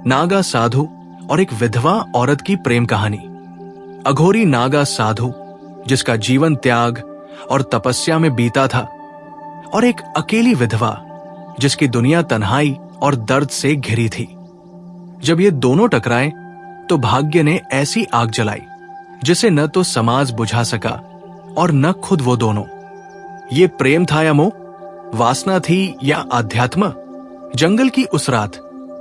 नागा साधु और एक विधवा औरत की प्रेम कहानी। अघोरी नागा साधु जिसका जीवन त्याग और तपस्या में बीता था, और एक अकेली विधवा जिसकी दुनिया तन्हाई और दर्द से घिरी थी। जब ये दोनों टकराए तो भाग्य ने ऐसी आग जलाई जिसे न तो समाज बुझा सका और न खुद वो दोनों। ये प्रेम था या मोह, वासना थी या आध्यात्म? जंगल की उस रात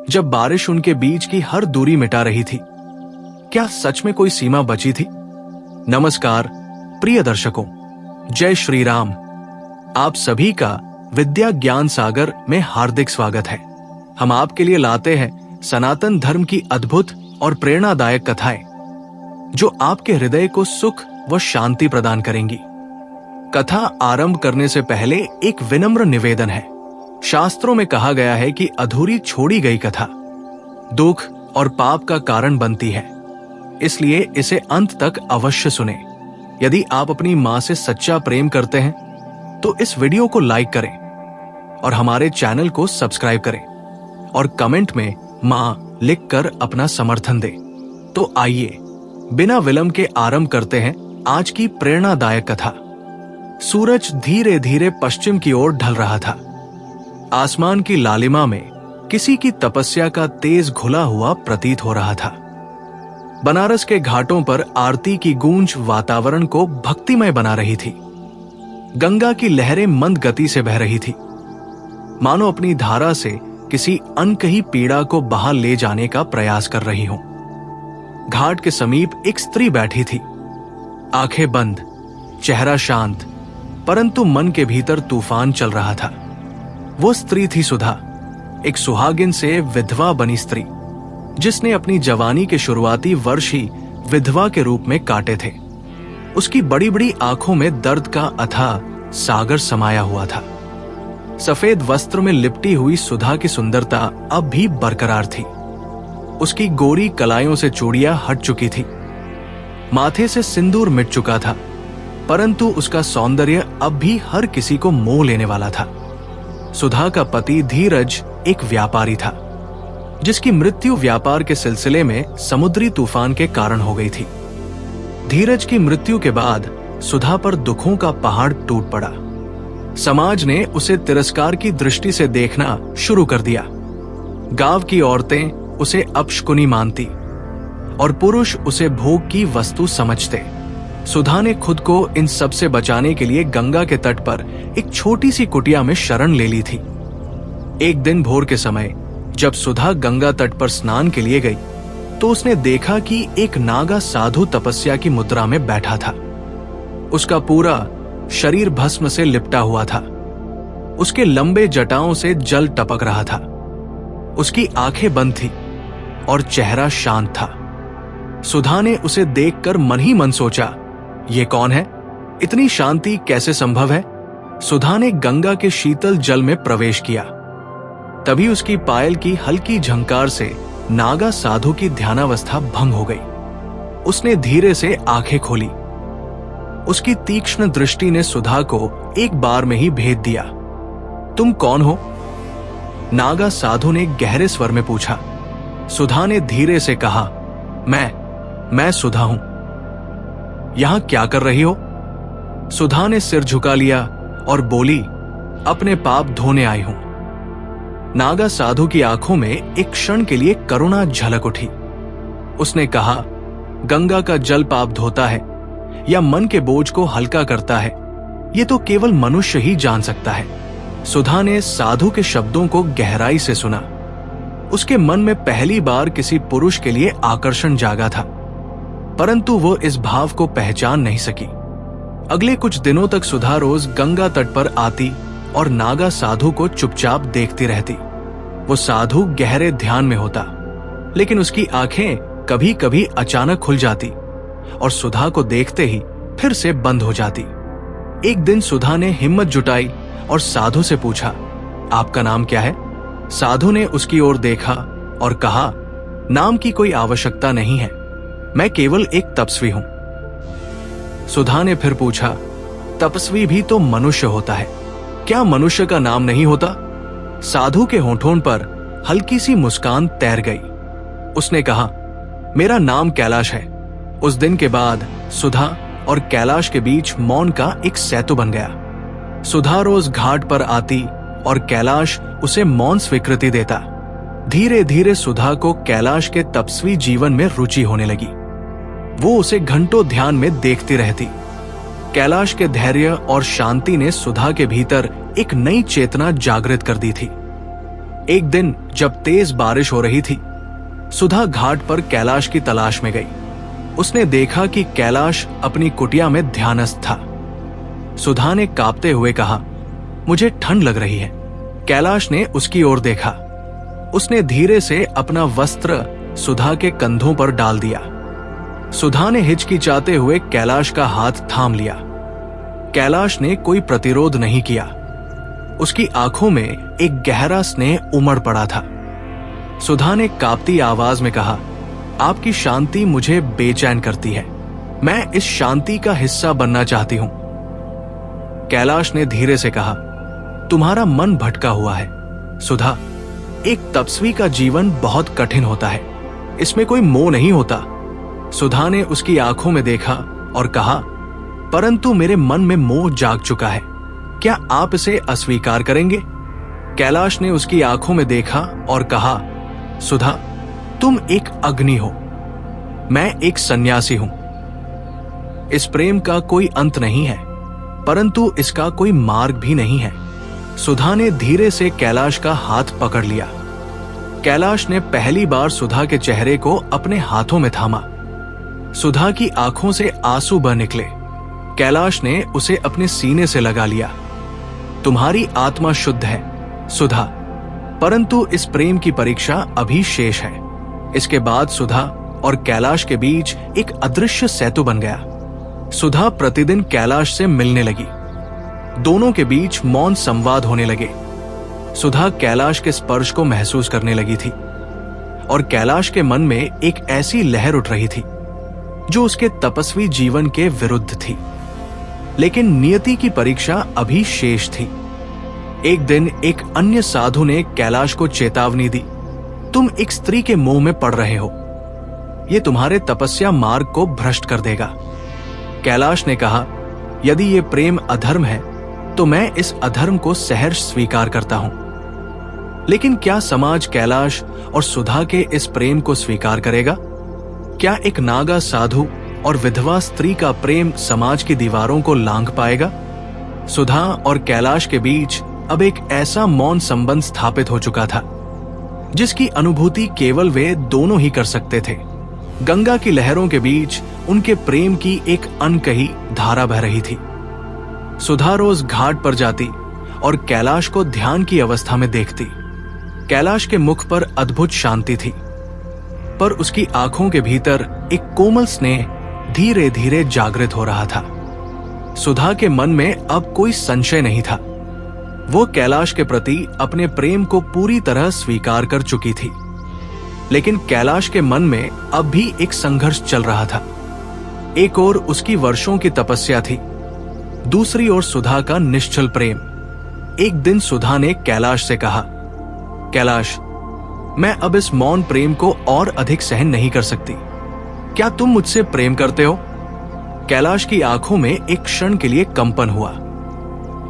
जब बारिश उनके बीच की हर दूरी मिटा रही थी, क्या सच में कोई सीमा बची थी? नमस्कार प्रिय दर्शकों, जय श्री राम। आप सभी का विद्या ज्ञान सागर में हार्दिक स्वागत है। हम आपके लिए लाते हैं सनातन धर्म की अद्भुत और प्रेरणादायक कथाएं जो आपके हृदय को सुख व शांति प्रदान करेंगी। कथा आरंभ करने से पहले एक विनम्र निवेदन है। शास्त्रों में कहा गया है कि अधूरी छोड़ी गई कथा दुख और पाप का कारण बनती है, इसलिए इसे अंत तक अवश्य सुने। यदि आप अपनी मां से सच्चा प्रेम करते हैं तो इस वीडियो को लाइक करें और हमारे चैनल को सब्सक्राइब करें और कमेंट में मां लिखकर अपना समर्थन दें। तो आइए बिना विलंब के आरंभ करते हैं आज की प्रेरणादायक कथा। सूरज धीरे धीरे पश्चिम की ओर ढल रहा था। आसमान की लालिमा में किसी की तपस्या का तेज घुला हुआ प्रतीत हो रहा था। बनारस के घाटों पर आरती की गूंज वातावरण को भक्तिमय बना रही थी। गंगा की लहरें मंद गति से बह रही थी, मानो अपनी धारा से किसी अनकही पीड़ा को बहा ले जाने का प्रयास कर रही हो। घाट के समीप एक स्त्री बैठी थी, आंखें बंद, चेहरा शांत, परंतु मन के भीतर तूफान चल रहा था। वो स्त्री थी सुधा, एक सुहागिन से विधवा बनी स्त्री जिसने अपनी जवानी के शुरुआती वर्ष ही विधवा के रूप में काटे थे। उसकी बड़ी बड़ी आंखों में दर्द का अथाह सागर समाया हुआ था। सफेद वस्त्र में लिपटी हुई सुधा की सुंदरता अब भी बरकरार थी। उसकी गोरी कलाइयों से चूड़ियां हट चुकी थी, माथे से सिंदूर मिट चुका था, परंतु उसका सौंदर्य अब भी हर किसी को मोह लेने वाला था। सुधा का पति धीरज एक व्यापारी था जिसकी मृत्यु व्यापार के सिलसिले में समुद्री तूफान के कारण हो गई थी। धीरज की मृत्यु के बाद सुधा पर दुखों का पहाड़ टूट पड़ा। समाज ने उसे तिरस्कार की दृष्टि से देखना शुरू कर दिया। गांव की औरतें उसे अपशकुनी मानती और पुरुष उसे भोग की वस्तु समझते। सुधा ने खुद को इन सब से बचाने के लिए गंगा के तट पर एक छोटी सी कुटिया में शरण ले ली थी। एक दिन भोर के समय जब सुधा गंगा तट पर स्नान के लिए गई तो उसने देखा कि एक नागा साधु तपस्या की मुद्रा में बैठा था। उसका पूरा शरीर भस्म से लिपटा हुआ था। उसके लंबे जटाओं से जल टपक रहा था। उसकी आंखें बंद थी और चेहरा शांत था। सुधा ने उसे देखकर मन ही मन सोचा, ये कौन है? इतनी शांति कैसे संभव है? सुधा ने गंगा के शीतल जल में प्रवेश किया। तभी उसकी पायल की हल्की झंकार से नागा साधु की ध्यानावस्था भंग हो गई। उसने धीरे से आंखें खोली। उसकी तीक्ष्ण दृष्टि ने सुधा को एक बार में ही भेद दिया। तुम कौन हो? नागा साधु ने गहरे स्वर में पूछा। सुधा ने धीरे से कहा, मैं सुधा हूं। यहां क्या कर रही हो? सुधा ने सिर झुका लिया और बोली, अपने पाप धोने आई हूं। नागा साधु की आंखों में एक क्षण के लिए करुणा झलक उठी। उसने कहा, गंगा का जल पाप धोता है या मन के बोझ को हल्का करता है, ये तो केवल मनुष्य ही जान सकता है। सुधा ने साधु के शब्दों को गहराई से सुना। उसके मन में पहली बार किसी पुरुष के लिए आकर्षण जागा था, परंतु वो इस भाव को पहचान नहीं सकी। अगले कुछ दिनों तक सुधा रोज गंगा तट पर आती और नागा साधु को चुपचाप देखती रहती। वो साधु गहरे ध्यान में होता, लेकिन उसकी आंखें कभी कभी अचानक खुल जाती और सुधा को देखते ही फिर से बंद हो जाती। एक दिन सुधा ने हिम्मत जुटाई और साधु से पूछा, आपका नाम क्या है? साधु ने उसकी ओर देखा और कहा, नाम की कोई आवश्यकता नहीं है, मैं केवल एक तपस्वी हूं। सुधा ने फिर पूछा, तपस्वी भी तो मनुष्य होता है, क्या मनुष्य का नाम नहीं होता? साधु के होठों पर हल्की सी मुस्कान तैर गई उसने कहा, मेरा नाम कैलाश है। उस दिन के बाद सुधा और कैलाश के बीच मौन का एक सेतु बन गया। सुधा रोज घाट पर आती और कैलाश उसे मौन स्वीकृति देता। धीरे धीरे सुधा को कैलाश के तपस्वी जीवन में रुचि होने लगी। वो उसे घंटों ध्यान में देखती रहती। कैलाश के धैर्य और शांति ने सुधा के भीतर एक नई चेतना जागृत कर दी थी। एक दिन जब तेज बारिश हो रही थी, सुधा घाट पर कैलाश की तलाश में गई। उसने देखा कि कैलाश अपनी कुटिया में ध्यानस्थ था। सुधा ने कांपते हुए कहा, मुझे ठंड लग रही है। कैलाश ने उसकी ओर देखा। उसने धीरे से अपना वस्त्र सुधा के कंधों पर डाल दिया। सुधा ने हिचकिचाते हुए कैलाश का हाथ थाम लिया। कैलाश ने कोई प्रतिरोध नहीं किया। उसकी आंखों में एक गहरा स्नेह उमड़ पड़ा था। सुधा ने कांपती आवाज में कहा, आपकी शांति मुझे बेचैन करती है। मैं इस शांति का हिस्सा बनना चाहती हूं। कैलाश ने धीरे से कहा, तुम्हारा मन भटका हुआ है सुधा। एक तपस्वी का जीवन बहुत कठिन होता है, इसमें कोई मोह नहीं होता। सुधा ने उसकी आंखों में देखा और कहा, परंतु मेरे मन में मोह जाग चुका है। क्या आप इसे अस्वीकार करेंगे? कैलाश ने उसकी आंखों में देखा और कहा, सुधा, तुम एक अग्नि हो, मैं एक सन्यासी हूं। इस प्रेम का कोई अंत नहीं है, परंतु इसका कोई मार्ग भी नहीं है। सुधा ने धीरे से कैलाश का हाथ पकड़ लिया। कैलाश ने पहली बार सुधा के चेहरे को अपने हाथों में थामा। सुधा की आंखों से आंसू बह निकले। कैलाश ने उसे अपने सीने से लगा लिया। तुम्हारी आत्मा शुद्ध है सुधा, परंतु इस प्रेम की परीक्षा अभी शेष है। इसके बाद सुधा और कैलाश के बीच एक अदृश्य सेतु बन गया। सुधा प्रतिदिन कैलाश से मिलने लगी। दोनों के बीच मौन संवाद होने लगे। सुधा कैलाश के स्पर्श को महसूस करने लगी थी और कैलाश के मन में एक ऐसी लहर उठ रही थी जो उसके तपस्वी जीवन के विरुद्ध थी। लेकिन नियति की परीक्षा अभी शेष थी। एक दिन एक अन्य साधु ने कैलाश को चेतावनी दी, तुम एक स्त्री के मोह में पड़ रहे हो। यह तुम्हारे तपस्या मार्ग को भ्रष्ट कर देगा। कैलाश ने कहा, यदि ये प्रेम अधर्म है तो मैं इस अधर्म को सहर्ष स्वीकार करता हूं। लेकिन क्या समाज कैलाश और सुधा के इस प्रेम को स्वीकार करेगा? क्या एक नागा साधु और विधवा स्त्री का प्रेम समाज की दीवारों को लांघ पाएगा? सुधा और कैलाश के बीच अब एक ऐसा मौन संबंध स्थापित हो चुका था जिसकी अनुभूति केवल वे दोनों ही कर सकते थे। गंगा की लहरों के बीच उनके प्रेम की एक अनकही धारा बह रही थी। सुधा रोज घाट पर जाती और कैलाश को ध्यान की अवस्था में देखती। कैलाश के मुख पर अद्भुत शांति थी, पर उसकी आंखों के भीतर एक कोमल स्नेह धीरे धीरे जागृत हो रहा था। सुधा के मन में अब कोई संशय नहीं था। वो कैलाश के प्रति अपने प्रेम को पूरी तरह स्वीकार कर चुकी थी। लेकिन कैलाश के मन में अब भी एक संघर्ष चल रहा था। एक ओर उसकी वर्षों की तपस्या थी, दूसरी ओर सुधा का निश्चल प्रेम। एक दिन सुधा ने कैलाश से कहा, कैलाश, मैं अब इस मौन प्रेम को और अधिक सहन नहीं कर सकती। क्या तुम मुझसे प्रेम करते हो? कैलाश की आंखों में एक क्षण के लिए कंपन हुआ।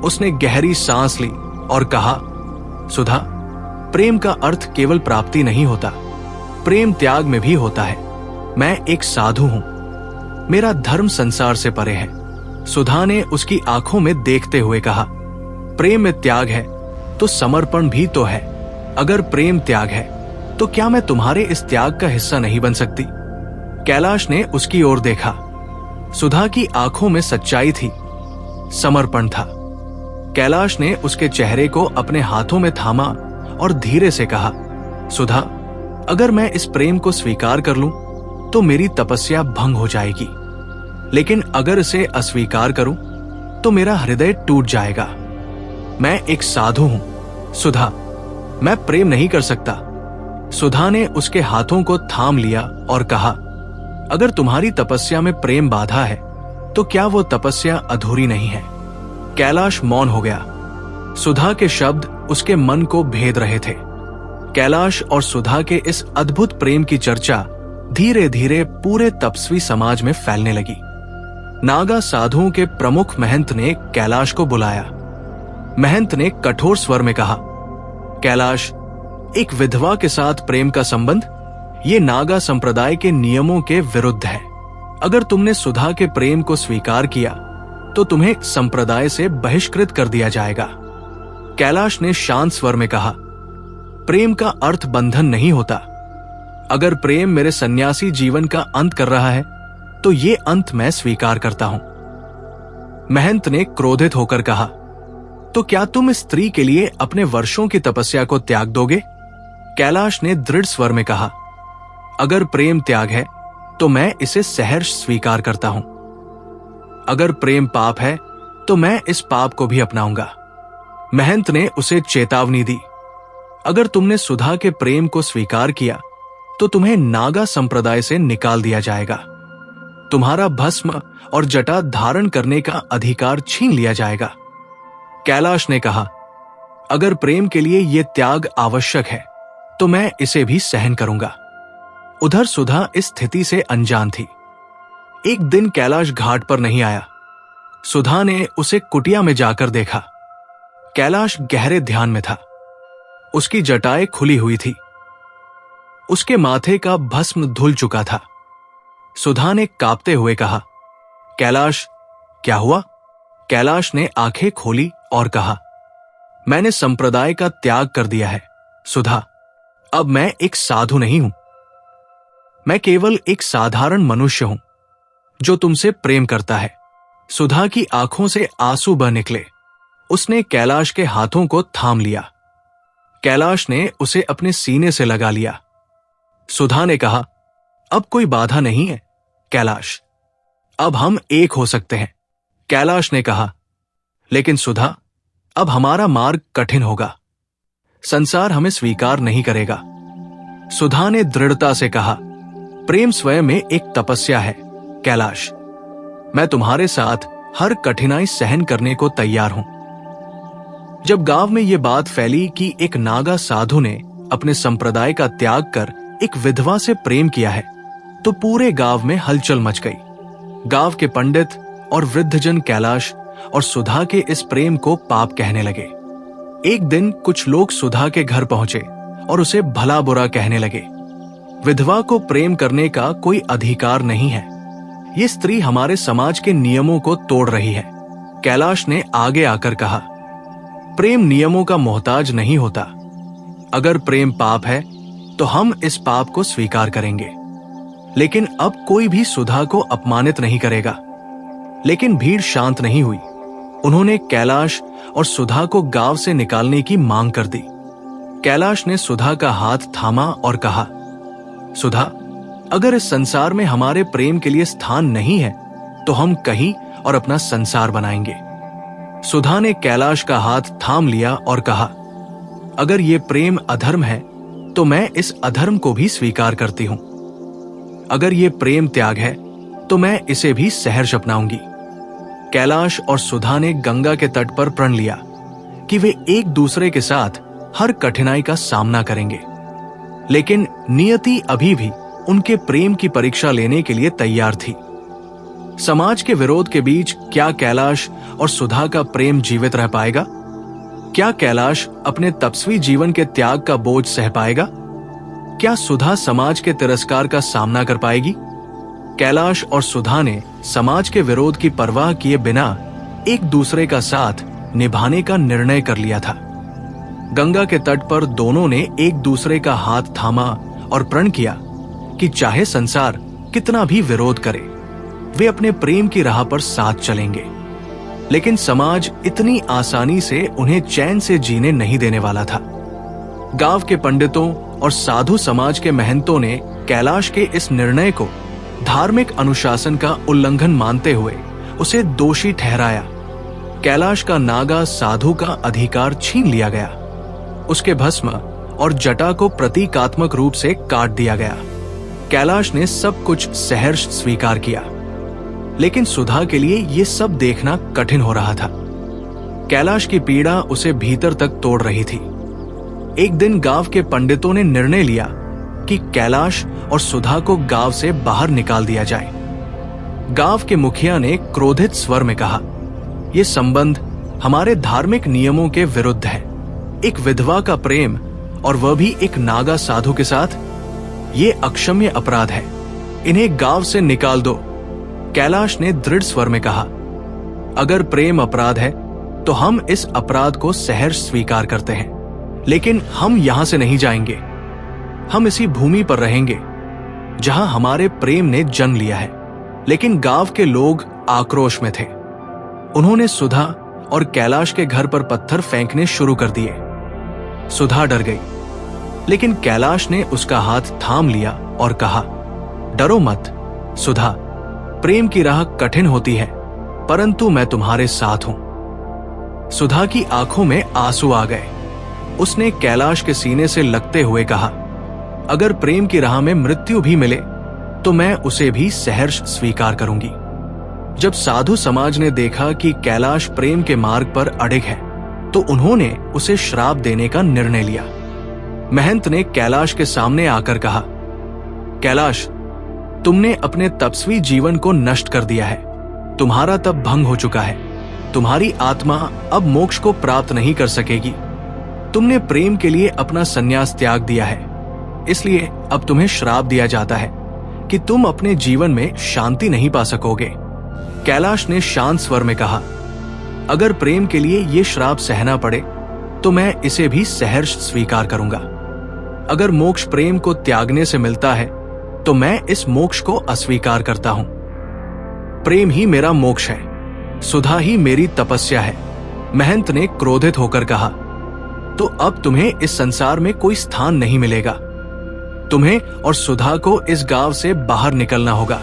उसने गहरी सांस ली और कहा, सुधा, प्रेम का अर्थ केवल प्राप्ति नहीं होता, प्रेम त्याग में भी होता है। मैं एक साधु हूं, मेरा धर्म संसार से परे है। सुधा ने उसकी आंखों में देखते हुए कहा, प्रेम में त्याग है तो समर्पण भी तो है। अगर प्रेम त्याग है तो क्या मैं तुम्हारे इस त्याग का हिस्सा नहीं बन सकती? कैलाश ने उसकी ओर देखा। सुधा की आंखों में सच्चाई थी, समर्पण था। कैलाश ने उसके चेहरे को अपने हाथों में थामा और धीरे से कहा, सुधा, अगर मैं इस प्रेम को स्वीकार कर लूं तो मेरी तपस्या भंग हो जाएगी, लेकिन अगर इसे अस्वीकार करूं तो मेरा हृदय टूट जाएगा। मैं एक साधु हूं सुधा, मैं प्रेम नहीं कर सकता। सुधा ने उसके हाथों को थाम लिया और कहा, अगर तुम्हारी तपस्या में प्रेम बाधा है तो क्या वो तपस्या अधूरी नहीं है? कैलाश मौन हो गया। सुधा के शब्द उसके मन को भेद रहे थे। कैलाश और सुधा के इस अद्भुत प्रेम की चर्चा धीरे धीरे पूरे तपस्वी समाज में फैलने लगी। नागा साधुओं के प्रमुख महंत ने कैलाश को बुलाया। महंत ने कठोर स्वर में कहा, कैलाश, एक विधवा के साथ प्रेम का संबंध ये नागा संप्रदाय के नियमों के विरुद्ध है। अगर तुमने सुधा के प्रेम को स्वीकार किया तो तुम्हें संप्रदाय से बहिष्कृत कर दिया जाएगा। कैलाश ने शांत स्वर में कहा, प्रेम का अर्थ बंधन नहीं होता। अगर प्रेम मेरे सन्यासी जीवन का अंत कर रहा है तो ये अंत मैं स्वीकार करता हूं। महंत ने क्रोधित होकर कहा, तो क्या तुम इस स्त्री के लिए अपने वर्षों की तपस्या को त्याग दोगे? कैलाश ने दृढ़ स्वर में कहा, अगर प्रेम त्याग है तो मैं इसे सहर्ष स्वीकार करता हूं। अगर प्रेम पाप है तो मैं इस पाप को भी अपनाऊंगा। महंत ने उसे चेतावनी दी, अगर तुमने सुधा के प्रेम को स्वीकार किया तो तुम्हें नागा संप्रदाय से निकाल दिया जाएगा। तुम्हारा भस्म और जटा धारण करने का अधिकार छीन लिया जाएगा। कैलाश ने कहा, अगर प्रेम के लिए यह त्याग आवश्यक है तो मैं इसे भी सहन करूंगा। उधर सुधा इस स्थिति से अनजान थी। एक दिन कैलाश घाट पर नहीं आया। सुधा ने उसे कुटिया में जाकर देखा। कैलाश गहरे ध्यान में था। उसकी जटाएं खुली हुई थी। उसके माथे का भस्म धुल चुका था। सुधा ने कांपते हुए कहा, कैलाश, क्या हुआ? कैलाश ने आंखें खोली और कहा, मैंने संप्रदाय का त्याग कर दिया है सुधा। अब मैं एक साधु नहीं हूं। मैं केवल एक साधारण मनुष्य हूं जो तुमसे प्रेम करता है। सुधा की आंखों से आंसू बह निकले। उसने कैलाश के हाथों को थाम लिया। कैलाश ने उसे अपने सीने से लगा लिया। सुधा ने कहा, अब कोई बाधा नहीं है कैलाश, अब हम एक हो सकते हैं। कैलाश ने कहा, लेकिन सुधा, अब हमारा मार्ग कठिन होगा। संसार हमें स्वीकार नहीं करेगा। सुधा ने दृढ़ता से कहा, प्रेम स्वयं में एक तपस्या है कैलाश। मैं तुम्हारे साथ हर कठिनाई सहन करने को तैयार हूं। जब गांव में यह बात फैली कि एक नागा साधु ने अपने संप्रदाय का त्याग कर एक विधवा से प्रेम किया है, तो पूरे गांव में हलचल मच गई। गांव के पंडित और वृद्धजन कैलाश और सुधा के इस प्रेम को पाप कहने लगे। एक दिन कुछ लोग सुधा के घर पहुंचे और उसे भला बुरा कहने लगे। विधवा को प्रेम करने का कोई अधिकार नहीं है। ये स्त्री हमारे समाज के नियमों को तोड़ रही है। कैलाश ने आगे आकर कहा, प्रेम नियमों का मोहताज नहीं होता। अगर प्रेम पाप है तो हम इस पाप को स्वीकार करेंगे। लेकिन अब कोई भी सुधा को अपमानित नहीं करेगा। लेकिन भीड़ शांत नहीं हुई। उन्होंने कैलाश और सुधा को गांव से निकालने की मांग कर दी। कैलाश ने सुधा का हाथ थामा और कहा, सुधा, अगर इस संसार में हमारे प्रेम के लिए स्थान नहीं है तो हम कहीं और अपना संसार बनाएंगे। सुधा ने कैलाश का हाथ थाम लिया और कहा, अगर ये प्रेम अधर्म है तो मैं इस अधर्म को भी स्वीकार करती हूं। अगर ये प्रेम त्याग है तो मैं इसे भी सहर्ष अपनाऊंगी। कैलाश और सुधा ने गंगा के तट पर प्रण लिया कि वे एक दूसरे के साथ हर कठिनाई का सामना करेंगे। लेकिन नियति अभी भी उनके प्रेम की परीक्षा लेने के लिए तैयार थी। समाज के विरोध के बीच क्या कैलाश और सुधा का प्रेम जीवित रह पाएगा? क्या कैलाश अपने तपस्वी जीवन के त्याग का बोझ सह पाएगा? क्या सुधा समाज के तिरस्कार का सामना कर पाएगी? कैलाश और सुधा ने समाज के विरोध की परवाह किए बिना एक दूसरे का साथ निभाने का निर्णय कर लिया था। गंगा के तट पर दोनों ने एक दूसरे का हाथ थामा और प्रण किया कि चाहे संसार कितना भी विरोध करे, वे अपने प्रेम की राह पर साथ चलेंगे। लेकिन समाज इतनी आसानी से उन्हें चैन से जीने नहीं देने वाला था। गांव के पंडितों और साधु समाज के महंतों ने कैलाश के इस निर्णय को धार्मिक अनुशासन का उल्लंघन मानते हुए उसे दोषी ठहराया। कैलाश का नागा साधु का अधिकार छीन लिया गया। उसके भस्म और जटा को प्रतीकात्मक रूप से काट दिया गया। कैलाश ने सब कुछ सहर्ष स्वीकार किया, लेकिन सुधा के लिए यह सब देखना कठिन हो रहा था। कैलाश की पीड़ा उसे भीतर तक तोड़ रही थी। एक दिन गांव के पंडितों ने निर्णय लिया कि कैलाश और सुधा को गांव से बाहर निकाल दिया जाए। गांव के मुखिया ने क्रोधित स्वर में कहा, यह संबंध हमारे धार्मिक नियमों के विरुद्ध है। एक विधवा का प्रेम और वह भी एक नागा साधु के साथ, ये अक्षम्य अपराध है। इन्हें गांव से निकाल दो। कैलाश ने दृढ़ स्वर में कहा, अगर प्रेम अपराध है तो हम इस अपराध को सहर्ष स्वीकार करते हैं, लेकिन हम यहां से नहीं जाएंगे। हम इसी भूमि पर रहेंगे जहां हमारे प्रेम ने जन्म लिया है। लेकिन गांव के लोग आक्रोश में थे। उन्होंने सुधा और कैलाश के घर पर पत्थर फेंकने शुरू कर दिए। सुधा डर गई, लेकिन कैलाश ने उसका हाथ थाम लिया और कहा, डरो मत सुधा, प्रेम की राह कठिन होती है, परंतु मैं तुम्हारे साथ हूं। सुधा की आंखों में आंसू आ गए। उसने कैलाश के सीने से लगते हुए कहा, अगर प्रेम की राह में मृत्यु भी मिले तो मैं उसे भी सहर्ष स्वीकार करूंगी। जब साधु समाज ने देखा कि कैलाश प्रेम के मार्ग पर अडिग है, तो उन्होंने उसे श्राप देने का निर्णय लिया। महंत ने कैलाश के सामने आकर कहा, कैलाश, तुमने अपने तपस्वी जीवन को नष्ट कर दिया है। तुम्हारा तप भंग हो चुका है। तुम्हारी आत्मा अब मोक्ष को प्राप्त नहीं कर सकेगी। तुमने प्रेम के लिए अपना संन्यास त्याग दिया है, इसलिए अब तुम्हें श्राप दिया जाता है कि तुम अपने जीवन में शांति नहीं पा सकोगे। कैलाश ने शांत स्वर में कहा, अगर प्रेम के लिए ये श्राप सहना पड़े तो मैं इसे भी सहर्ष स्वीकार करूंगा। अगर मोक्ष प्रेम को त्यागने से मिलता है तो मैं इस मोक्ष को अस्वीकार करता हूं। प्रेम ही मेरा मोक्ष है, सुधा ही मेरी तपस्या है। महंत ने क्रोधित होकर कहा, तो अब तुम्हें इस संसार में कोई स्थान नहीं मिलेगा। तुम्हें और सुधा को इस गांव से बाहर निकलना होगा।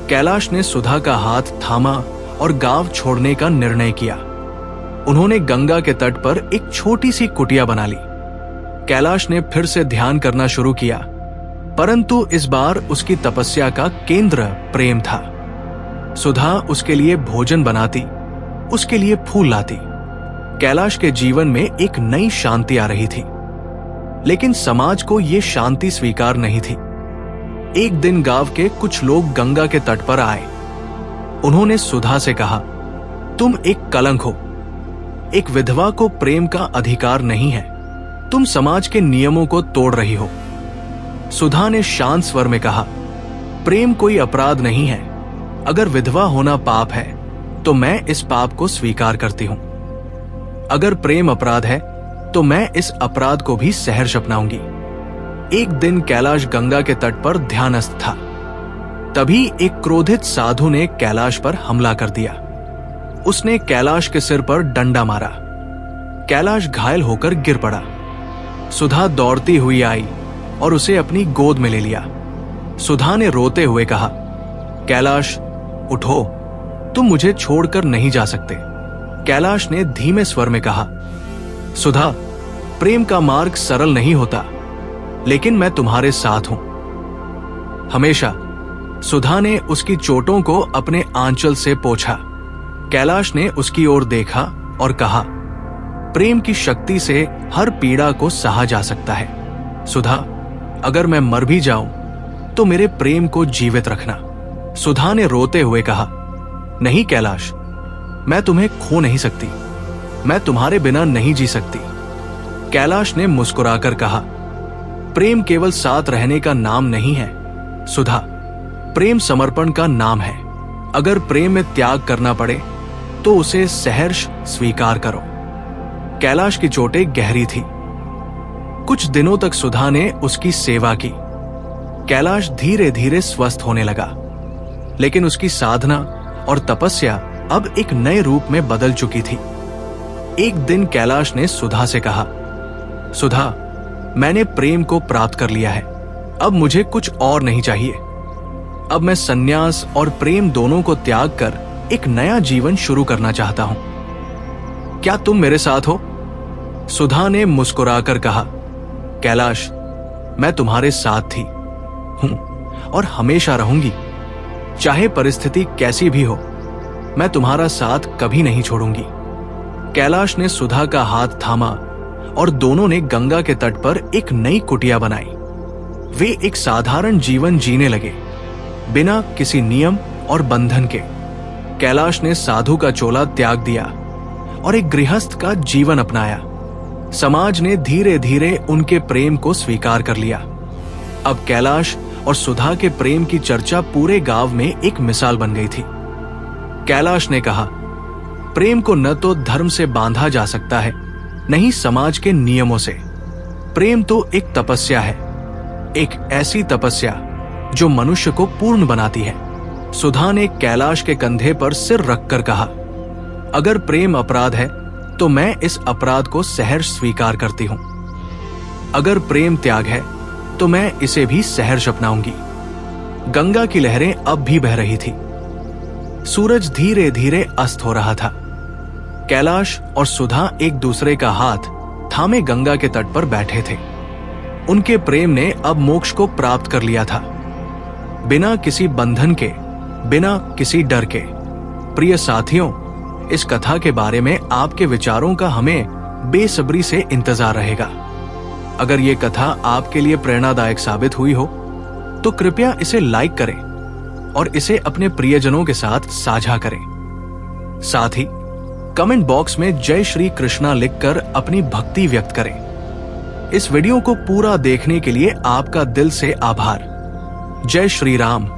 कैलाश ने सुधा का हाथ थामा और गांव छोड़ने का निर्णय किया। उन्होंने गंगा के तट पर एक छोटी सी कुटिया बना ली। कैलाश ने फिर से ध्यान करना शुरू किया, परंतु इस बार उसकी तपस्या का केंद्र प्रेम था। सुधा उसके लिए भोजन बनाती, उसके लिए फूल लाती। कैलाश के जीवन में एक नई शांति आ रही थी, लेकिन समाज को यह शांति स्वीकार नहीं थी। एक दिन गांव के कुछ लोग गंगा के तट पर आए। उन्होंने सुधा से कहा, तुम एक कलंक हो। एक विधवा को प्रेम का अधिकार नहीं है। तुम समाज के नियमों को तोड़ रही हो। सुधा ने शांत स्वर में कहा, प्रेम कोई अपराध नहीं है। अगर विधवा होना पाप है तो मैं इस पाप को स्वीकार करती हूं। अगर प्रेम अपराध है तो मैं इस अपराध को भी सहर्ष अपनाऊंगी। एक दिन कैलाश गंगा के तट पर ध्यानस्थ था। तभी एक क्रोधित साधु ने कैलाश पर हमला कर दिया। उसने कैलाश के सिर पर डंडा मारा। कैलाश घायल होकर गिर पड़ा। सुधा दौड़ती हुई आई और उसे अपनी गोद में ले लिया। सुधा ने रोते हुए कहा, कैलाश उठो, तुम मुझे छोड़कर नहीं जा सकते। कैलाश ने धीमे स्वर में कहा, सुधा, प्रेम का मार्ग सरल नहीं होता, लेकिन मैं तुम्हारे साथ हूं हमेशा। सुधा ने उसकी चोटों को अपने आंचल से पोंछा। कैलाश ने उसकी ओर देखा और कहा, प्रेम की शक्ति से हर पीड़ा को सहा जा सकता है। सुधा, अगर मैं मर भी जाऊं तो मेरे प्रेम को जीवित रखना। सुधा ने रोते हुए कहा, नहीं कैलाश, मैं तुम्हें खो नहीं सकती। मैं तुम्हारे बिना नहीं जी सकती। कैलाश ने मुस्कुराकर कहा, प्रेम केवल साथ रहने का नाम नहीं है सुधा, प्रेम समर्पण का नाम है। अगर प्रेम में त्याग करना पड़े तो उसे सहर्ष स्वीकार करो। कैलाश की चोटें गहरी थी। कुछ दिनों तक सुधा ने उसकी सेवा की। कैलाश धीरे धीरे स्वस्थ होने लगा, लेकिन उसकी साधना और तपस्या अब एक नए रूप में बदल चुकी थी। एक दिन कैलाश ने सुधा से कहा, सुधा, मैंने प्रेम को प्राप्त कर लिया है। अब मुझे कुछ और नहीं चाहिए। अब मैं सन्यास और प्रेम दोनों को त्याग कर एक नया जीवन शुरू करना चाहता हूं। क्या तुम मेरे साथ हो? सुधा ने मुस्कुराकर कहा, कैलाश, मैं तुम्हारे साथ थी, हूं और हमेशा रहूंगी। चाहे परिस्थिति कैसी भी हो, मैं तुम्हारा साथ कभी नहीं छोड़ूंगी। कैलाश ने सुधा का हाथ थामा और दोनों ने गंगा के तट पर एक नई कुटिया बनाई। वे एक साधारण जीवन जीने लगे, बिना किसी नियम और बंधन के। कैलाश ने साधु का चोला त्याग दिया और एक गृहस्थ का जीवन अपनाया। समाज ने धीरे धीरे उनके प्रेम को स्वीकार कर लिया। अब कैलाश और सुधा के प्रेम की चर्चा पूरे गांव में एक मिसाल बन गई थी। कैलाश ने कहा, प्रेम को न तो धर्म से बांधा जा सकता है, न ही समाज के नियमों से। प्रेम तो एक तपस्या है, एक ऐसी तपस्या जो मनुष्य को पूर्ण बनाती है। सुधा ने कैलाश के कंधे पर सिर रखकर कहा, अगर प्रेम अपराध है तो मैं इस अपराध को सहर्ष स्वीकार करती हूं। अगर प्रेम त्याग है तो मैं इसे भी सहर्ष अपनाऊंगी। गंगा की लहरें अब भी बह रही थी। सूरज धीरे धीरे अस्त हो रहा था। कैलाश और सुधा एक दूसरे का हाथ थामे गंगा के तट पर बैठे थे। उनके प्रेम ने अब मोक्ष को प्राप्त कर लिया था, बिना किसी बंधन के, बिना किसी डर के। प्रिय साथियों, इस कथा के बारे में आपके विचारों का हमें बेसब्री से इंतजार रहेगा। अगर ये कथा आपके लिए प्रेरणादायक साबित हुई हो तो कृपया इसे लाइक करें और इसे अपने प्रियजनों के साथ साझा करें। साथ ही कमेंट बॉक्स में जय श्री कृष्णा लिखकर अपनी भक्ति व्यक्त करें। इस वीडियो को पूरा देखने के लिए आपका दिल से आभार। जय श्री राम।